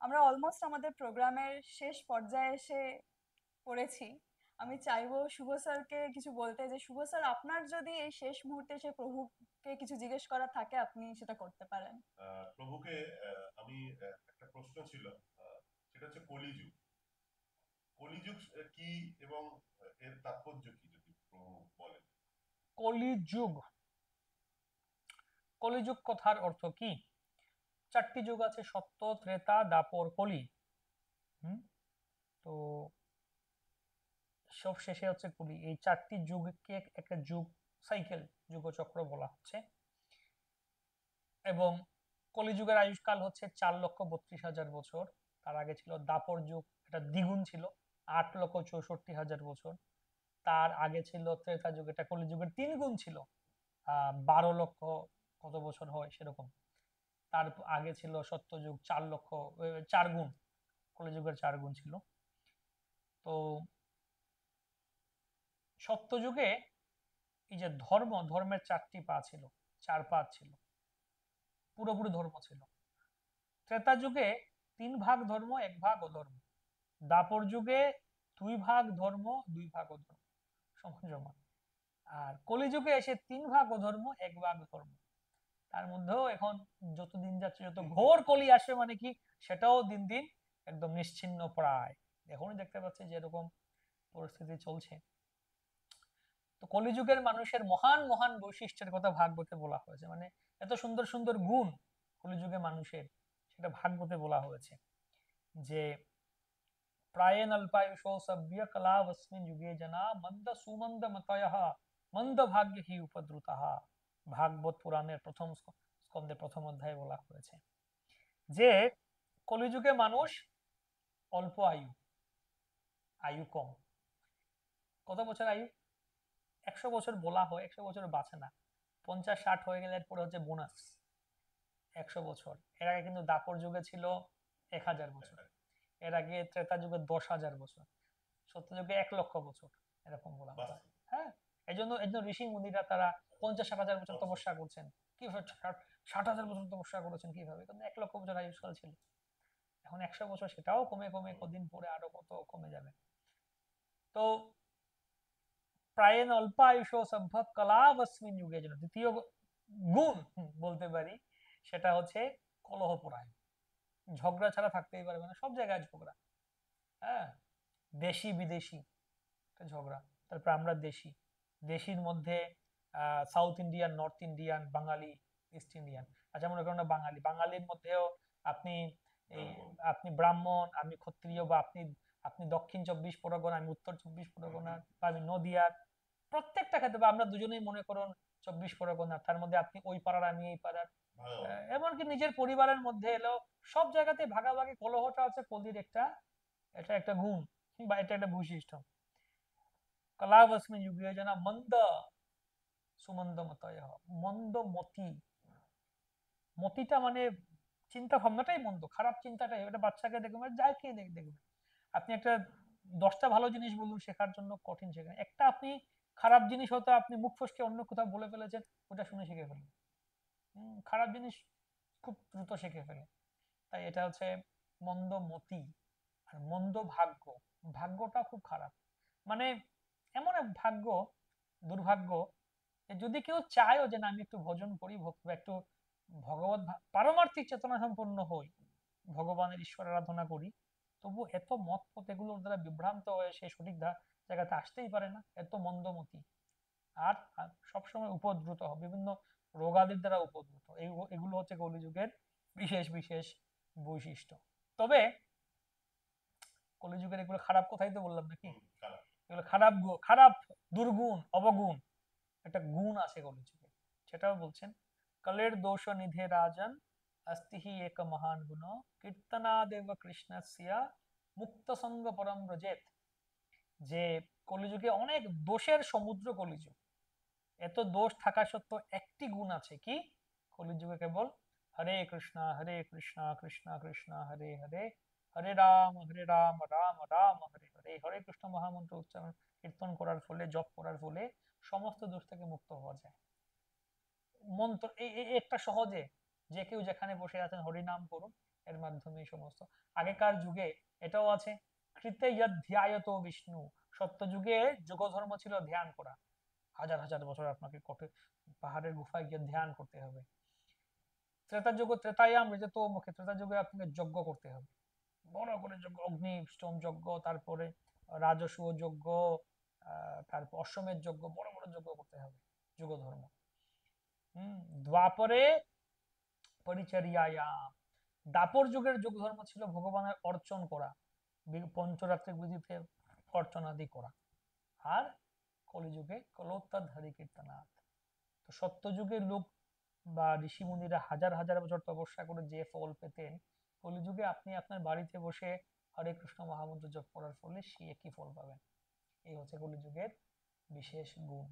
আমরা অলমোস্ট আমাদের প্রোগ্রামের শেষ পর্যায়ে এসে পড়েছি। আমি চাইবো শুভ স্যারকে কিছু বলতে, যে শুভ স্যার আপনার যদি এই শেষ মুহূর্তে সে প্রভুকে কিছু জিজ্ঞেস করার থাকে আপনি সেটা করতে পারেন। প্রভুকে আমি একটা প্রশ্ন ছিল, সেটা হচ্ছে কলিযুগ। কলিযুগ কি এবং এর তাৎপর্য কি, যদি প্রভু বলেন। কলিযুগ, কলিযুগ কথার অর্থ কি? চারটি যুগ আছে, সত্য, ত্রেতা, দাপর, কলি। হুম, তো সব শেষে হচ্ছে কলি। এই চারটি যুগকে একটা যুগ সাইকেল, যুগচক্র বলা হচ্ছে। এবং কলিযুগের আয়ুষ্কাল হচ্ছে 4,32,000 বছর। তার আগে ছিল দাপর যুগ, এটা দ্বিগুণ ছিল, 8,64,000 বছর। তার আগে ছিল ত্রেতা যুগ, এটা কলিযুগের 3 গুণ ছিল, 12 লক্ষ কত বছর হয় সেরকম। তার আগে ছিল সত্যযুগ, 4 লক্ষ, 4 গুণ, কলিযুগের 4 গুণ ছিল। তো সত্যযুগে এই যে ধর্মের 4টি পা ছিল, 4 পা ছিল, পুরোপুরি ধর্ম ছিল। ত্রেতা যুগে 3 ভাগ ধর্ম, 1 ভাগ অধর্ম। দাপর যুগে 2 ভাগ ধর্ম, 2 ভাগ অধর্ম, সমান সমান। আর কলিযুগে এসে 3 ভাগ অধর্ম, 1 ভাগ ধর্ম। তার মধ্যেও এখন যত দিন যাচ্ছে, যত ঘোর কলি আসে, মানে কি, সেটাও দিন দিন একদম নিশ্চিহ্ন প্রায়। এখনই দেখতে পাচ্ছি যে এরকম পরিস্থিতি চলছে। তো কলিযুগের মানুষের মহান মহান বৈশিষ্ট্যের কথা ভাগবতে বলা হয়েছে, মানে এত সুন্দর সুন্দর গুণ কলিযুগে মানুষের, সেটা ভাগবতে বলা হয়েছে। যে প্রায়েণ অল্পায়ুষো সভ্য কলাবস্মিন যুগে जना মন্দ সুমন্দ মতয়ঃ মন্দ ভাগ্য হি উপদ্রুতঃ। ভাগবত পুরাণের প্রথম স্কন্ধে প্রথম অধ্যায়ে বলা হয়েছে যে কলিযুগে মানুষ অল্প আয়ু, আয়ু কম। কত বছর আয়ু? 100 বছর বলা হয়, 100 বছর বাঁচে না। 50-60 হয়ে গেলে এরপরে হচ্ছে বোনাস 100 বছর। এর আগে কিন্তু দাপর যুগে ছিল 1000 বছর, এর আগে ত্রেতা যুগে 10,000 বছর, সত্যযুগে 1 লক্ষ বছর, এরকম বলা হয়। হ্যাঁ, এই জন্য ঋষি মুনিরা তারা 50-60 হাজার বছর তপস্যা করছেন। কিভাবে 60,000 বছর তপস্যা করেছেন কিভাবে? কারণ 1 লক্ষ বছর আয়ুষ্কাল ছিল। এখন 100 বছর, সেটাও কমে কমে কদিন পরে আরো কত কমে যাবে। তো প্রায়েণ অল্পায়ুষ সভ্য কলাবস্মিন যুগে जना, দ্বিতীয় গুণ বলতে পারি সেটা হচ্ছে কলহপরায়ণ। ঝগড়া ছাড়া থাকতেই পারবে না, সব জায়গায় ঝগড়া। হ্যাঁ, দেশি বিদেশি ঝগড়া। তারপর আমরা দেশি, দেশির মধ্যে সাউথ ইন্ডিয়ান, নর্থ ইন্ডিয়ান, বাঙালি, ইস্ট ইন্ডিয়ান। আচ্ছা, মনে করেন না বাঙালি, বাঙালির মধ্যেও আপনি এই আপনি ব্রাহ্মণ, আমি ক্ষত্রিয়, বা আপনি আপনি দক্ষিণ 24 পরগনা, আমি উত্তর 24 পরগনা, বা আমি নদিয়ার, প্রত্যেকটা ক্ষেত্রে, বা আমরা দুজনেই মনে করুন 24 পরগনা, তার মধ্যে আপনি ওই পাড়ার, আমি এই পাড়ার। এমনকি নিজের পরিবারের মধ্যে এলো, সব জায়গাতে ভাগাভাগি কলহটা আছে কলির একটা, এটা একটা গুণ, বা এটা একটা বৈশিষ্ট্য। কলাবস্মিন যুগে जना মন্দ সুমন্দ মতয়। মন্দ মতি, মতিটা মানে চিন্তা ভাবনাটাই মন্দ, খারাপ চিন্তাটাই। এটা বাচ্চাকে দেখবেন, মানে যাই খেয়ে দেখবেন, আপনি একটা 10টা ভালো জিনিস বলুন শেখার জন্য, কঠিন শেখেন। একটা আপনি খারাপ জিনিস হয়তো আপনি মুখ ফসকে অন্য কোথাও বলে ফেলেছেন, ওটা শুনে শিখে ফেলেন। খারাপ জিনিস খুব দ্রুত শিখে ফেলে। তাই এটা হচ্ছে মন্দ মতি। আর মন্দ ভাগ্য, ভাগ্যটা খুব খারাপ। মানে এমন এক ভাগ্য, দুর্ভাগ্য, যে যদি কেউ চায়ও যে না আমি একটু ভজন করি, একটু ভগবত পারমার্থিক চেতনা সম্পন্ন হই, ভগবানের ঈশ্বর আরাধনা করি, তবু এত মত পথ এগুলোর দ্বারা বিভ্রান্ত হয়ে সে সঠিক জায়গাতে আসতেই পারে না, এত মন্দমতি। আর সবসময় উপদ্রুত হবে, বিভিন্ন রোগাদির দ্বারা উপদ্রুত। এগুলো হচ্ছে কলিযুগের বিশেষ বিশেষ বৈশিষ্ট্য। তবে কলিযুগের এগুলো খারাপ কথাই তো বললাম নাকি? এগুলো খারাপ, খারাপ, দুর্গুণ, অবগুণ। একটা গুণ আছে কলিযুগে, সেটাও বলছেন। কলের দোষ নিধে রাজন अस्ति एक महान गुण কীর্তনাদেব কৃষ্ণস্য মুক্ত সঙ্গ পরম ব্রজেত। যে কলিযুগে অনেক দোষের সমুদ্র কলিযুগ, এত দোষ থাকা সত্ত্বেও একটি গুণ আছে, কি? কলিযুগে কেবল হরে কৃষ্ণ কৃষ্ণ কৃষ্ণ হরে হরে, হরে রাম রাম রাম হরে হরে। হরে কৃষ্ণ মহামন্ত্র উচ্চারণ কীর্তন করার ফলে, জপ করার ফলে সমস্ত দোষ থেকে মুক্ত হওয়া যায়। মন্ত্র এই একটা সহজে, যে কেউ যেখানে বসে আছেন হরিনাম করুন, এর মাধ্যমে সমস্ত আগেকার যুগে এটাও আছে, কৃতে ধ্যায়ত বিষ্ণু, সত্য যুগে যোগ ধর্ম ছিল ধ্যান করা, হাজার হাজার বছর আপনাকে কঠোর পাহাড়ের গুফায় গিয়ে ধ্যান করতে হবে। ত্রেতা যুগ, ত্রেতায়াম রেজত মুখে, ত্রেতা যুগে আপনাকে যজ্ঞ করতে হবে, বড় করে যজ্ঞ, অগ্নি স্টোম যজ্ঞ, তারপরে রাজসূয় যজ্ঞ, তারপর অশ্বমেধ যজ্ঞ, বড় বড় যজ্ঞ করতে হবে, যুগ ধর্ম। দ্বাপরে পরিচর্যায়াম, দাপর যুগের যুগ ধর্ম ছিল ভগবানের অর্চন করা, পঞ্চরাত্রিক বিধিতে অর্চনাদি করা। আর কলিযুগে কলোত্তরধারী কীর্তনাথ। তো সত্য যুগের লোক বা ঋষি মুনিরা হাজার হাজার বছর তপস্যা করে যে ফল পেতেন, কলিযুগে আপনি আপনার বাড়িতে বসে হরে কৃষ্ণ মহামন্ত্র জপ করার ফলে সে একই ফল পাবেন। এই হচ্ছে কলিযুগের বিশেষ গুণ।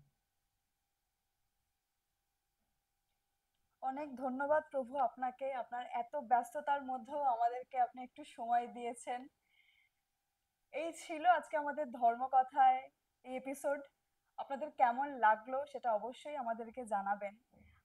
অনেক ধন্যবাদ প্রভু আপনাকে, আপনার এত ব্যস্ততার মধ্যেও আমাদেরকে আপনি একটু সময় দিয়েছেন। এই ছিল আজকে আমাদের ধর্মকথায় এই এপিসোড। আপনাদের কেমন লাগলো সেটা অবশ্যই আমাদেরকে জানাবেন।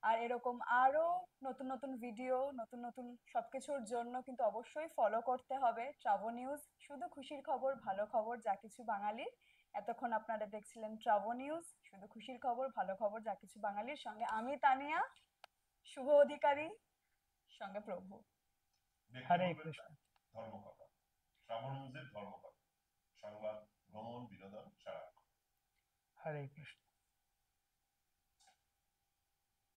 আর এরকম আরো নতুন নতুন ভিডিও, নতুন নতুন সবকিছুর জন্য কিন্তু অবশ্যই ফলো করতে হবে ট্রাভো নিউজ, শুধু খুশির খবর, ভালো খবর, যা কিছু বাঙালির। এতক্ষণ আপনারা দেখছিলেন ট্রাভো নিউজ, শুধু খুশির খবর, ভালো খবর, যা কিছু বাঙালির, সঙ্গে আমি তানিয়া, শুভ অধিকারী, সঙ্গে প্রভু। দেখতে হরে বলবেন কৃষ্ণ। না, ধর্মকথা, শ্রাবণ নিউজের ধর্মকথা, সংবাদ, ভ্রমণ, বিনোদন, সারা। হরে কৃষ্ণ।